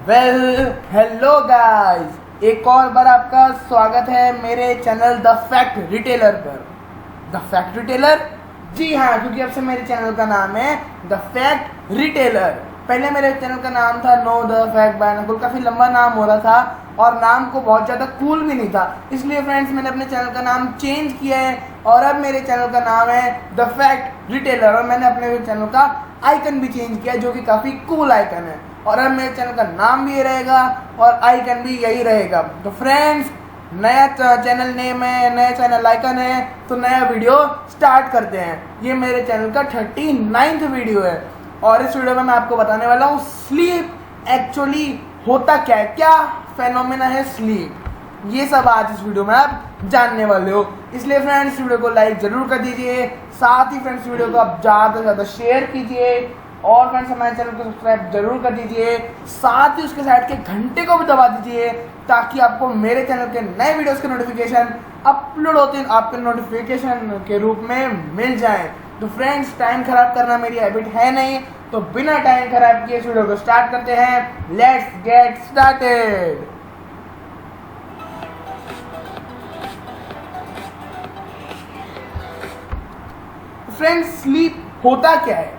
Hello guys, एक और बार आपका स्वागत है मेरे चैनल द फैक्ट रिटेलर पर। द फैक्ट रिटेलर, जी हाँ, क्योंकि अब से मेरे चैनल का नाम है द फैक्ट रिटेलर। पहले मेरे चैनल का नाम था know the fact bye Nakul, काफ़ी लंबा नाम हो रहा था और नाम को बहुत ज़्यादा कूल भी नहीं था, इसलिए फ्रेंड्स मैंने अपने चैनल का नाम चेंज किया है और अब मेरे चैनल का नाम है द फैक्ट रिटेलर। और मैंने अपने चैनल का आइकन भी चेंज किया जो कि काफ़ी कूल आइकन है, और अब मेरे चैनल का नाम भी ये रहेगा और आइकन भी यही रहेगा। तो फ्रेंड्स, नया चैनल नेम है, नया चैनल आइकन है, तो नया वीडियो स्टार्ट करते हैं। ये मेरे चैनल का 39वां वीडियो है और इस वीडियो में मैं आपको बताने वाला हूँ स्लीप एक्चुअली होता क्या है, क्या फेनोमेना है स्लीप, ये सब आज इस वीडियो में आप जानने वाले हो। इसलिए फ्रेंड्स वीडियो को लाइक जरूर कर दीजिए, साथ ही फ्रेंड्स वीडियो को आप ज़्यादा से ज़्यादा शेयर कीजिए और फ्रेंड्स हमारे चैनल को सब्सक्राइब जरूर कर दीजिए, साथ ही उसके साइड के घंटे को भी दबा दीजिए ताकि आपको मेरे चैनल के नए वीडियोस के नोटिफिकेशन अपलोड होते हैं आपके नोटिफिकेशन के रूप में मिल जाएं। तो फ्रेंड्स, टाइम खराब करना मेरी हैबिट है नहीं, तो बिना टाइम खराब किए इस वीडियो को स्टार्ट करते हैं। Let's get started. Friends, sleep होता क्या है?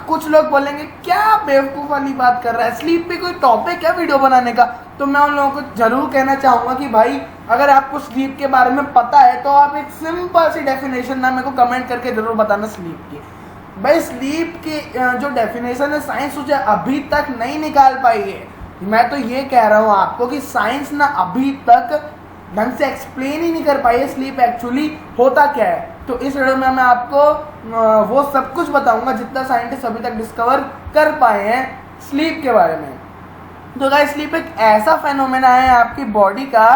कुछ लोग बोलेंगे क्या बेवकूफ़ वाली बात कर रहा है, स्लीप पे कोई टॉपिक है वीडियो बनाने का? तो मैं उन लोगों को जरूर कहना चाहूँगा कि भाई, अगर आपको स्लीप के बारे में पता है तो आप एक सिंपल सी डेफिनेशन ना मेरे को कमेंट करके जरूर बताना स्लीप की। भाई, स्लीप की जो डेफिनेशन है साइंस उसे अभी तक नहीं निकाल पाई है। मैं तो ये कह रहा हूँ आपको कि साइंस ना अभी तक ढंग से एक्सप्लेन ही नहीं कर पाई है स्लीप एक्चुअली होता क्या है। तो इस वीडियो में मैं आपको वो सब कुछ बताऊंगा जितना साइंटिस्ट अभी तक डिस्कवर कर पाए हैं स्लीप के बारे में। तो गाइस, स्लीप एक ऐसा फेनोमेना है आपकी बॉडी का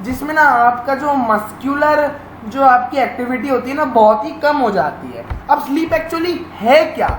जिसमें ना आपका जो मस्क्यूलर जो आपकी एक्टिविटी होती है ना बहुत ही कम हो जाती है। अब स्लीप एक्चुअली है क्या?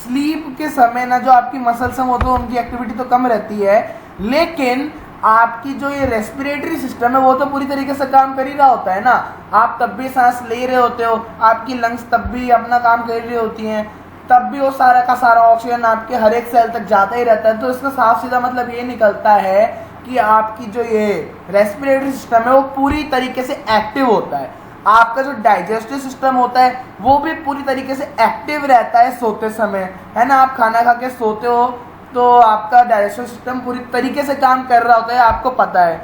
स्लीप के समय ना जो आपकी मसल्स हैं वो तो उनकी एक्टिविटी तो कम रहती है, लेकिन आपकी जो ये रेस्पिरेटरी सिस्टम है वो तो पूरी तरीके से काम कर ही रहा होता है ना। आप तब भी सांस ले रहे होते हो, आपकी लंग्स तब भी अपना काम कर रही होती हैं, तब भी वो सारा का सारा ऑक्सीजन आपके हर एक सेल तक जाता ही रहता है। तो इसका साफ सीधा मतलब ये निकलता है कि आपकी जो ये रेस्पिरेटरी सिस्टम है वो पूरी तरीके से एक्टिव होता है। आपका जो डाइजेस्टिव सिस्टम होता है वो भी पूरी तरीके से एक्टिव रहता है सोते समय, है ना। आप खाना खा के सोते हो तो आपका डाइजेस्टिव सिस्टम पूरी तरीके से काम कर रहा होता है, आपको पता है।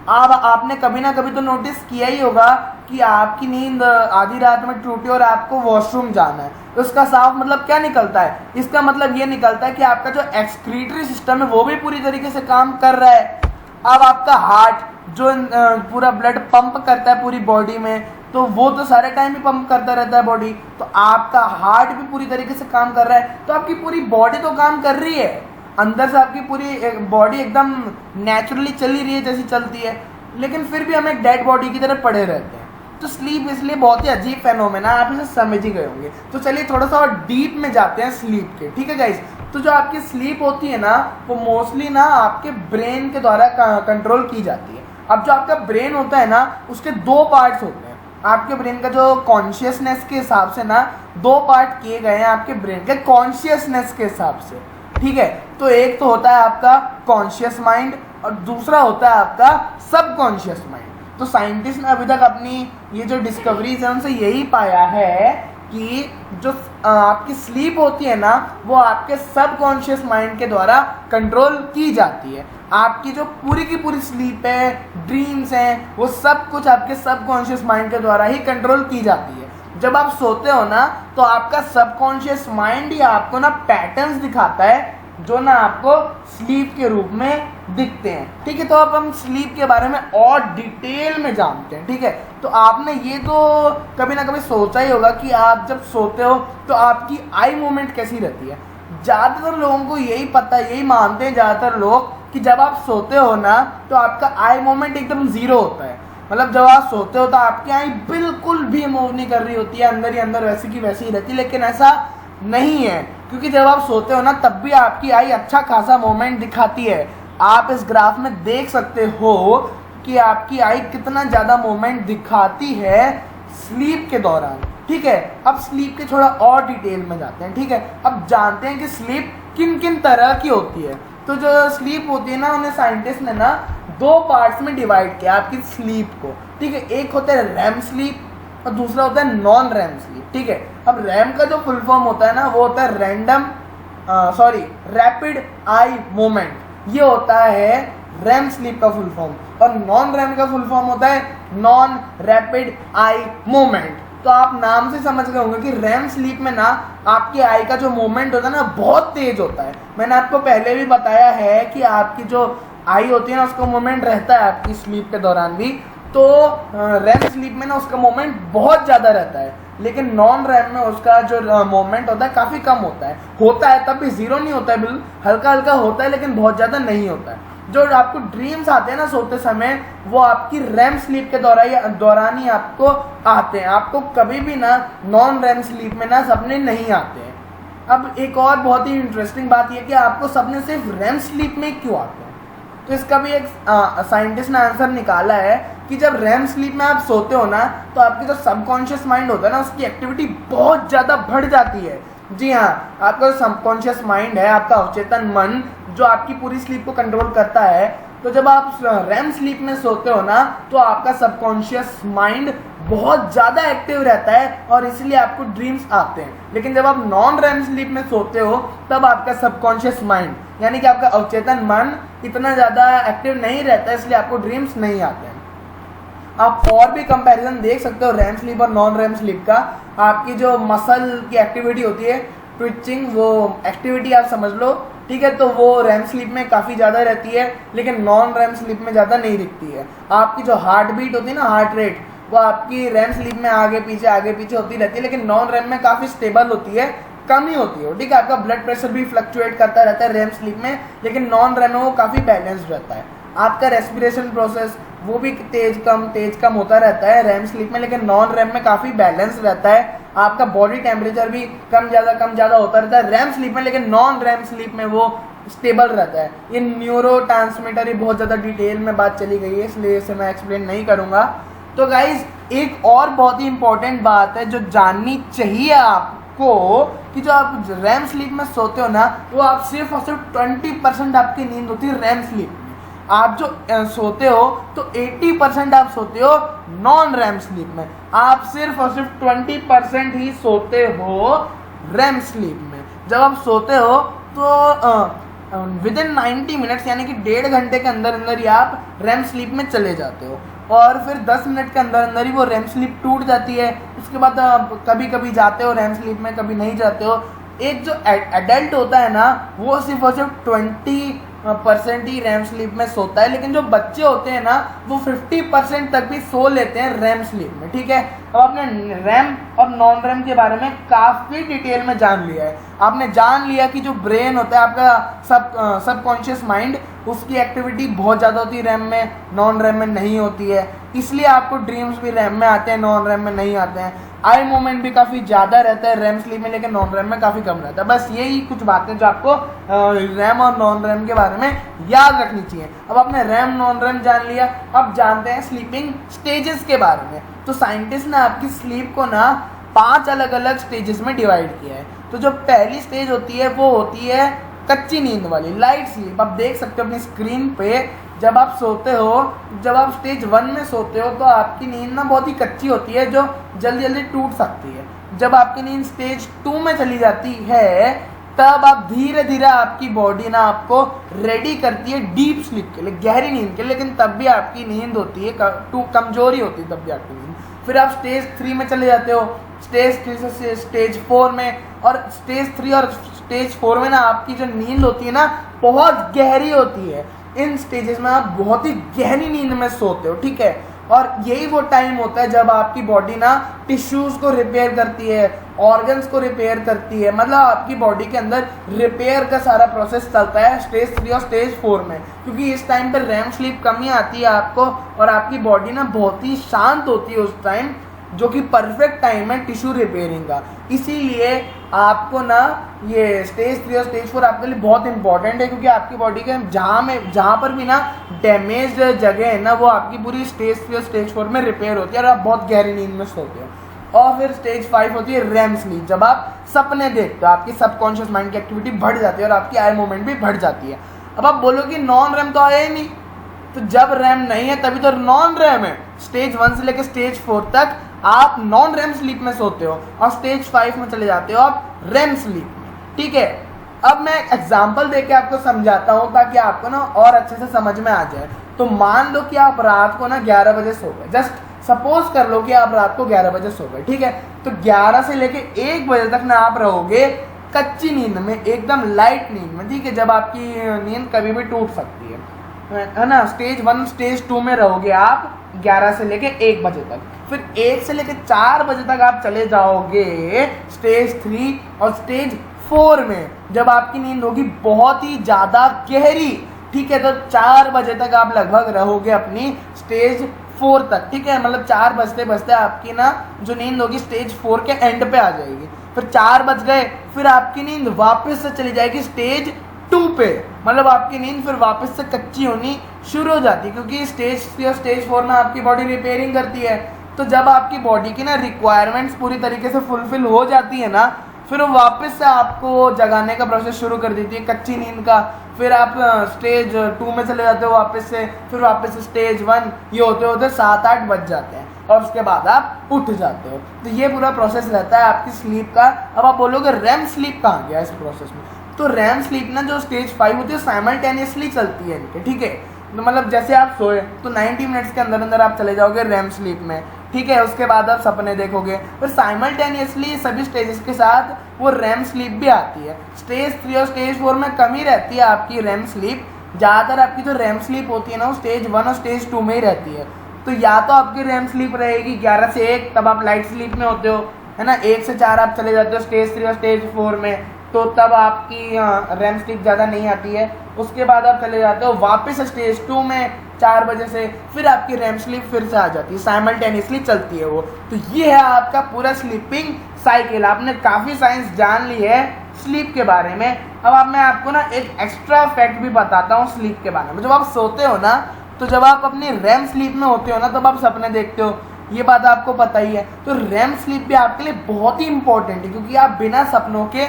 अब आपने कभी ना कभी तो नोटिस किया ही होगा कि आपकी नींद आधी रात में टूटी और आपको वॉशरूम जाना है, तो इसका साफ मतलब क्या निकलता है? इसका मतलब ये निकलता है कि आपका जो एक्सक्रीटरी सिस्टम है वो भी पूरी तरीके से काम कर रहा है। अब आपका हार्ट जो पूरा ब्लड पंप करता है पूरी बॉडी में, तो वो तो सारे टाइम ही पंप करता रहता है बॉडी, तो आपका हार्ट भी पूरी तरीके से काम कर रहा है। तो आपकी पूरी बॉडी तो काम कर रही है, अंदर से आपकी पूरी बॉडी एकदम नेचुरली चली रही है जैसी चलती है, लेकिन फिर भी हम एक डेड बॉडी की तरह पड़े रहते हैं। तो स्लीप इसलिए बहुत ही अजीब फेनोमेना, आप इसे समझ ही गए होंगे। तो चलिए थोड़ा सा और डीप में जाते हैं स्लीप के, ठीक है गाइस। तो जो आपकी स्लीप होती है ना वो मोस्टली ना आपके ब्रेन के द्वारा कंट्रोल की जाती है। अब जो आपका ब्रेन होता है ना उसके दो पार्ट्स होते हैं। आपके ब्रेन का जो कॉन्शियसनेस के हिसाब से ना दो पार्ट किए गए हैं आपके ब्रेन के कॉन्शियसनेस के हिसाब से, ठीक है। तो एक तो होता है आपका कॉन्शियस माइंड और दूसरा होता है आपका सबकॉन्शियस माइंड। तो साइंटिस्ट ने अभी तक अपनी ये जो डिस्कवरीज है उनसे यही पाया है कि जो आपकी स्लीप होती है ना वो आपके सबकॉन्शियस माइंड के द्वारा कंट्रोल की जाती है। आपकी जो पूरी की पूरी स्लीप है, ड्रीम्स हैं, वो सब कुछ आपके सबकॉन्शियस माइंड के द्वारा ही कंट्रोल की जाती है। जब आप सोते हो ना तो आपका सबकॉन्शियस माइंड ही आपको ना पैटर्न्स दिखाता है जो ना आपको स्लीप के रूप में दिखते हैं, ठीक है। तो अब हम स्लीप के बारे में और डिटेल में जानते हैं, ठीक है। तो आपने ये तो कभी ना कभी सोचा ही होगा कि आप जब सोते हो तो आपकी आई मूवमेंट कैसी रहती है। ज़्यादातर लोगों को यही पता, यही मानते हैं ज़्यादातर लोग कि जब आप सोते हो ना तो आपका आई मूवमेंट एकदम ज़ीरो होता है। मतलब जब आप सोते हो तो आपकी आई बिल्कुल भी मूव नहीं कर रही होती है, अंदर ही अंदर वैसी की वैसी ही रहती है, लेकिन ऐसा नहीं है, क्योंकि जब आप सोते हो ना तब भी आपकी आई अच्छा खासा मूवमेंट दिखाती है। आप इस ग्राफ में देख सकते हो कि आपकी आई कितना ज़्यादा मूवमेंट दिखाती है स्लीप के दौरान, ठीक है। अब स्लीप के थोड़ा और डिटेल में जाते हैं, ठीक है। अब जानते हैं कि स्लीप किन किन तरह की होती है। तो जो स्लीप होती है ना, उन्हें साइंटिस्ट ने ना 2 पार्ट्स में डिवाइड किया आपकी स्लीप को, ठीक है। एक होता है रैम स्लीप और दूसरा होता है नॉन रैम स्लीप, ठीक है। अब रैम का जो फुल फॉर्म होता है ना, वो होता है रैपिड आई मोमेंट, ये होता है रैम स्लीप का फुल फॉर्म। और नॉन रैम का फुल फॉर्म होता है नॉन रैपिड आई मोमेंट। तो आप नाम से समझ गए होंगे कि रैम स्लीप में ना आपकी आई का जो मोमेंट होता है ना, बहुत तेज होता है। मैंने आपको पहले भी बताया है कि आपकी जो आई होती है ना, उसका मोमेंट रहता है आपकी स्लीप के दौरान भी। तो रैम स्लीप में ना उसका मोमेंट बहुत ज़्यादा रहता है, लेकिन नॉन रैम में उसका जो मोमेंट होता है काफ़ी कम होता है तब भी जीरो नहीं होता है, बिल्कुल हल्का हल्का होता है, लेकिन बहुत ज़्यादा नहीं होता है। जो आपको ड्रीम्स आते हैं ना सोते समय, वो आपकी रैम स्लीप के दौरान ही आपको आते हैं। आपको कभी भी ना नॉन रैम स्लीप में ना सपने नहीं आते हैं। अब एक और बहुत ही इंटरेस्टिंग बात यह कि आपको सपने सिर्फ रैम स्लीप में क्यों आते हैं, तो इसका भी एक साइंटिस्ट ने आंसर निकाला है कि जब रैम स्लीप में आप सोते हो ना, तो आपकी जो सबकॉन्शियस माइंड होता है ना, उसकी एक्टिविटी बहुत ज़्यादा बढ़ जाती है। जी हाँ, आपका सबकॉन्शियस माइंड है, आपका अवचेतन मन, जो आपकी पूरी स्लीप को कंट्रोल करता है। तो जब आप रैम स्लीप में सोते हो ना, तो आपका सबकॉन्शियस माइंड बहुत ज़्यादा एक्टिव रहता है और इसलिए आपको ड्रीम्स आते हैं। लेकिन जब आप नॉन रैम स्लीप में सोते हो, तब आपका सबकॉन्शियस माइंड यानी कि आपका अवचेतन मन इतना ज़्यादा एक्टिव नहीं रहता है, इसलिए आपको ड्रीम्स नहीं आते हैं। आप और भी कंपैरिजन देख सकते हो रैम स्लीप और नॉन रैम स्लीप का। आपकी जो मसल की एक्टिविटी होती है, ट्विचिंग, वो एक्टिविटी आप समझ लो, ठीक है। तो वो रैम स्लीप में काफ़ी ज़्यादा रहती है, लेकिन नॉन रैम स्लीप में ज़्यादा नहीं दिखती है। आपकी जो हार्ट बीट होती है ना, हार्ट रेट, वो आपकी रैम स्लीप में आगे पीछे होती रहती है, लेकिन नॉन रैम में काफ़ी स्टेबल होती है, कम ही होती है, ठीक है। आपका ब्लड प्रेशर भी फ्लक्चुएट करता रहता है रैम स्लीप में, लेकिन नॉन रैम में वो काफ़ी बैलेंस्ड रहता है। आपका रेस्पिरेशन प्रोसेस वो भी तेज कम होता रहता है रैम स्लीप में, लेकिन नॉन रैम में काफ़ी बैलेंस रहता है। आपका बॉडी टेम्परेचर भी कम ज़्यादा होता रहता है रैम स्लीप में, लेकिन नॉन रैम स्लीप में वो स्टेबल रहता है। ये न्यूरो ट्रांसमीटर, ये बहुत ज़्यादा डिटेल में बात चली गई है, इसलिए इसे मैं एक्सप्लेन नहीं करूँगा। तो गाइज, एक और बहुत ही इंपॉर्टेंट बात है जो जाननी चाहिए आपको, कि जो आप रैम स्लीप में सोते हो ना, वो आप सिर्फ और सिर्फ 20% आपकी नींद होती है रैम स्लीप में। आप जो सोते हो तो 80% आप सोते हो नॉन रैम स्लीप में। आप सिर्फ और सिर्फ 20% ही सोते हो रैम स्लीप में। जब आप सोते हो तो विदिन 90 मिनट्स यानी कि 1.5 घंटे के अंदर ही आप रैम स्लीप में चले जाते हो, और फिर 10 मिनट के अंदर ही वो रैम स्लीप टूट जाती है। उसके बाद कभी कभी जाते हो रैम स्लीप में, कभी नहीं जाते हो। एक जो एडल्ट होता है ना, वो सिर्फ और सिर्फ 20% ही रैम स्लीप में सोता है, लेकिन जो बच्चे होते हैं ना, वो 50% तक भी सो लेते हैं रैम स्लीप में, ठीक है। अब आपने रैम और नॉन रैम के बारे में काफ़ी डिटेल में जान लिया है। आपने जान लिया कि जो ब्रेन होता है आपका सबकॉन्शियस माइंड, उसकी एक्टिविटी बहुत ज़्यादा होती है रैम में, नॉन रैम में नहीं होती है, इसलिए आपको ड्रीम्स भी रैम में आते हैं, नॉन रैम में नहीं आते हैं। आई मूवमेंट भी काफ़ी ज़्यादा रहता है रैम स्लीप में, लेकिन नॉन रैम में काफ़ी कम रहता है। बस यही कुछ बातें जो आपको रैम और नॉन रैम के बारे में याद रखनी चाहिए। अब आपने रैम नॉन रैम जान लिया, अब जानते हैं स्लीपिंग स्टेजेस के बारे में। तो साइंटिस्ट ने आपकी स्लीप को ना 5 अलग अलग स्टेजेस में डिवाइड किया है। तो जो पहली स्टेज होती है, वो होती है कच्ची नींद वाली, लाइट स्लीप। आप देख सकते हो अपनी स्क्रीन पे, जब आप सोते हो, जब आप स्टेज 1 में सोते हो, तो आपकी नींद ना बहुत ही कच्ची होती है, जो जल्दी टूट सकती है। जब आपकी नींद स्टेज 2 में चली जाती है, तब आप धीरे धीरे आपकी बॉडी ना आपको रेडी करती है डीप स्लीप के लिए, गहरी नींद के लिए, लेकिन तब भी आपकी नींद होती है कमजोरी होती है तब भी आपकी नींद। फिर आप स्टेज 3 में चले जाते हो, स्टेज 3 से स्टेज 4 में, और स्टेज 3 और स्टेज 4 में ना आपकी जो नींद होती है ना, बहुत गहरी होती है। इन स्टेजेस में आप बहुत ही गहरी नींद में सोते हो, ठीक है। और यही वो टाइम होता है जब आपकी बॉडी ना टिश्यूज को रिपेयर करती है, ऑर्गन्स को रिपेयर करती है, मतलब आपकी बॉडी के अंदर रिपेयर का सारा प्रोसेस चलता है स्टेज 3 और स्टेज 4 में, क्योंकि इस टाइम पर रैम स्लीप कम ही आती है आपको, और आपकी बॉडी ना बहुत ही शांत होती है उस टाइम, जो कि परफेक्ट टाइम है टिश्यू रिपेयरिंग का। इसीलिए आपको ना ये स्टेज 3 और स्टेज 4 आपके लिए बहुत इंपॉर्टेंट है, क्योंकि आपकी बॉडी के जहाँ पर भी ना डैमेज जगह है ना, वो आपकी पूरी स्टेज 3 और स्टेज 4 में रिपेयर होती है और आप बहुत गहरी नींद में सोते हो। और फिर स्टेज 5 होती है रैम स्लीप, जब आप सपने देखते हो, आपकी सबकॉन्शियस माइंड की एक्टिविटी बढ़ जाती है और आपकी आई मूवमेंट भी बढ़ जाती है। अब आप बोलोगे नॉन रैम तो आया ही नहीं, तो जब रैम नहीं है तभी तो नॉन रैम है। स्टेज 1 से लेकर स्टेज 4 तक आप नॉन रैम स्लीप में सोते हो और स्टेज 5 में चले जाते हो आप रैम स्लीप में, ठीक है। अब मैं एग्जांपल देके आपको समझाता हूँ ताकि आपको ना और अच्छे से समझ में आ जाए। तो मान लो कि आप रात को ना 11 बजे सो गए, जस्ट सपोज कर लो कि आप रात को 11 बजे सो गए, ठीक है। तो 11 से लेके 1 बजे तक ना आप रहोगे कच्ची नींद में, एकदम लाइट नींद में, ठीक है, जब आपकी नींद कभी भी टूट सकती है ना। स्टेज 1 स्टेज 2 में रहोगे आप 11 से लेके 1 बजे तक, फिर 1 से लेके 4 बजे तक आप चले जाओगे स्टेज 3 और स्टेज 4 में, जब आपकी नींद होगी बहुत ही ज़्यादा गहरी, ठीक है। तो 4 बजे तक आप लगभग रहोगे अपनी स्टेज 4 तक, ठीक है। मतलब 4 बजते बजते आपकी ना जो नींद होगी स्टेज 4 के एंड पे आ जाएगी। फिर 4 बज गए, फिर आपकी नींद वापस से चली जाएगी स्टेज 2 पे, मतलब आपकी नींद फिर वापस से कच्ची होनी शुरू हो जाती है, क्योंकि स्टेज 3 और स्टेज 4 में आपकी बॉडी रिपेयरिंग करती है। तो जब आपकी बॉडी की ना रिक्वायरमेंट्स पूरी तरीके से फुलफिल हो जाती है ना, फिर वो वापस से आपको जगाने का प्रोसेस शुरू कर देती है कच्ची नींद का। फिर आप स्टेज 2 में चले जाते हो वापस से, फिर वापस से स्टेज 1, ये होते होते 7-8 बज जाते हैं और उसके बाद आप उठ जाते हो। तो ये पूरा प्रोसेस रहता है आपकी स्लीप का। अब आप बोलोगे रैम स्लीप कहाँ गया इस प्रोसेस में? तो रैम स्लीप ना जो स्टेज 5 होती है साइमल्टेनियसली चलती है इनके, ठीक है। तो मतलब जैसे आप सोए तो 90 मिनट्स के अंदर अंदर आप चले जाओगे रैम स्लीप में, ठीक है। उसके बाद आप सपने देखोगे, फिर साइमल्टेनियसली सभी स्टेजेस के साथ वो रैम स्लीप भी आती है। स्टेज 3 और स्टेज 4 में कमी रहती है आपकी रैम स्लीप, ज़्यादातर आपकी जो रैम स्लीप होती है ना वो स्टेज 1 और स्टेज 2 में ही रहती है। तो या तो आपकी रैम स्लीप रहेगी 11 से 1, तब आप लाइट स्लीप में होते हो, है ना। 1 से 4 आप चले जाते हो स्टेज 3 और स्टेज 4 में, तो तब आपकी रैम स्लीप ज़्यादा नहीं आती है। उसके बाद आप चले जाते हो वापस स्टेज 2 में 4 बजे से, फिर आपकी रैम स्लीप फिर से आ जाती है, साइमल्टेनियसली चलती है वो। तो ये है आपका पूरा स्लीपिंग साइकिल। आपने काफ़ी साइंस जान ली है स्लीप के बारे में। अब मैं आपको ना एक एक्स्ट्रा फैक्ट भी बताता हूँ स्लीप के बारे में। जब आप सोते हो ना, तो जब आप अपनी रैम स्लीप में होते हो ना, तब आप सपने देखते हो, ये बात आपको पता ही है। तो रैम स्लीप भी आपके लिए बहुत ही इंपॉर्टेंट है, क्योंकि आप बिना सपनों के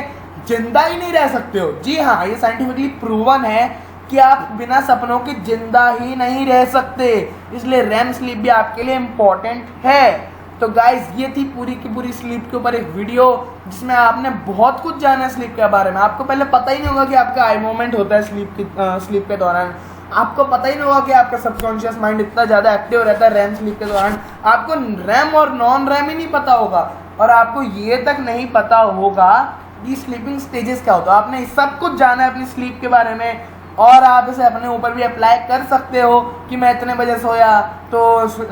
जिंदा ही नहीं रह सकते हो। जी हाँ, ये साइंटिफिकली प्रूवन है कि आप बिना सपनों के जिंदा ही नहीं रह सकते, इसलिए रैम स्लीप भी आपके लिए इम्पोर्टेंट है। तो गाइज ये थी पूरी की पूरी स्लीप के ऊपर एक वीडियो, जिसमें आपने बहुत कुछ जाना है स्लीप के बारे में। आपको पहले पता ही नहीं होगा कि आपका आई मोमेंट होता है स्लीप के दौरान। आपको पता ही नहीं होगा कि आपका सबकॉन्शियस माइंड इतना ज़्यादा एक्टिव रहता है रैम स्लीप के दौरान। आपको रैम और नॉन रैम ही नहीं पता होगा, और आपको ये तक नहीं पता होगा कि स्लीपिंग स्टेजेस क्या होता है। आपने सब कुछ जाना है अपनी स्लीप के बारे में, और आप इसे अपने ऊपर भी अप्लाई कर सकते हो कि मैं इतने बजे सोया तो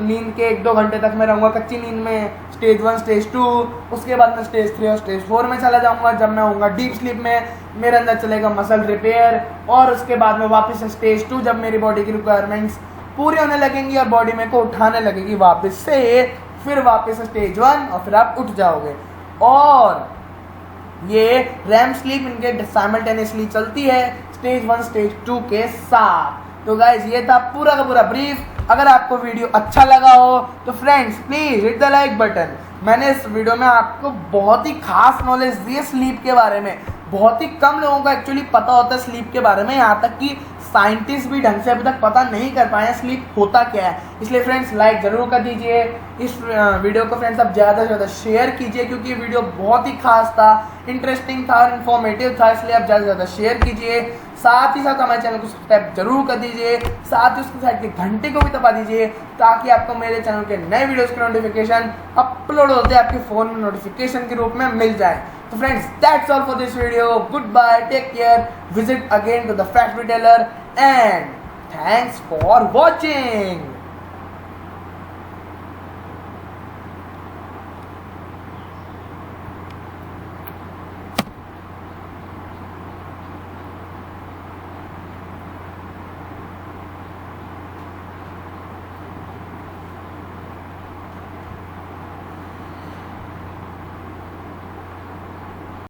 नींद के 1-2 घंटे तक मैं रहूँगा कच्ची नींद में, स्टेज 1 स्टेज 2, उसके बाद मैं स्टेज 3 और स्टेज 4 में चला जाऊँगा, जब मैं होऊंगा डीप स्लीप में, मेरे अंदर चलेगा मसल रिपेयर, और उसके बाद में वापस स्टेज 2, जब मेरी बॉडी की रिक्वायरमेंट्स पूरी होने लगेंगी और बॉडी मेरे को उठाने लगेगी वापस से, फिर वापस स्टेज 1, और फिर आप उठ जाओगे। और ये रैम स्लीप इनके साइमल्टेनियसली चलती है स्टेज 1 स्टेज 2 के साथ। तो गाइज ये था पूरा का पूरा ब्रीफ। अगर आपको वीडियो अच्छा लगा हो तो friends please hit the like button. मैंने इस वीडियो में आपको बहुत ही खास नॉलेज दी है स्लीप के बारे में। बहुत ही कम लोगों को एक्चुअली पता होता है स्लीप के बारे में, यहाँ तक कि साइंटिस्ट भी ढंग से अभी तक पता नहीं कर पाए स्लीप होता क्या है। इसलिए फ्रेंड्स लाइक ज़रूर कर दीजिए इस वीडियो को। फ्रेंड्स आप ज़्यादा से ज़्यादा शेयर कीजिए, क्योंकि ये वीडियो बहुत ही खास था, इंटरेस्टिंग था और इन्फॉर्मेटिव था, इसलिए आप ज़्यादा से ज़्यादा शेयर कीजिए। साथ ही साथ हमारे चैनल को सब्सक्राइब जरूर कर दीजिए, साथ ही उसके साइड के घंटे को भी दबा दीजिए, ताकि आपको मेरे चैनल के नए वीडियोस के नोटिफिकेशन अपलोड होते हैं आपके फ़ोन में नोटिफिकेशन के रूप में मिल जाए। तो friends that's all for this video. Goodbye, take care, visit again to the Fact Retailer, and thanks for watching.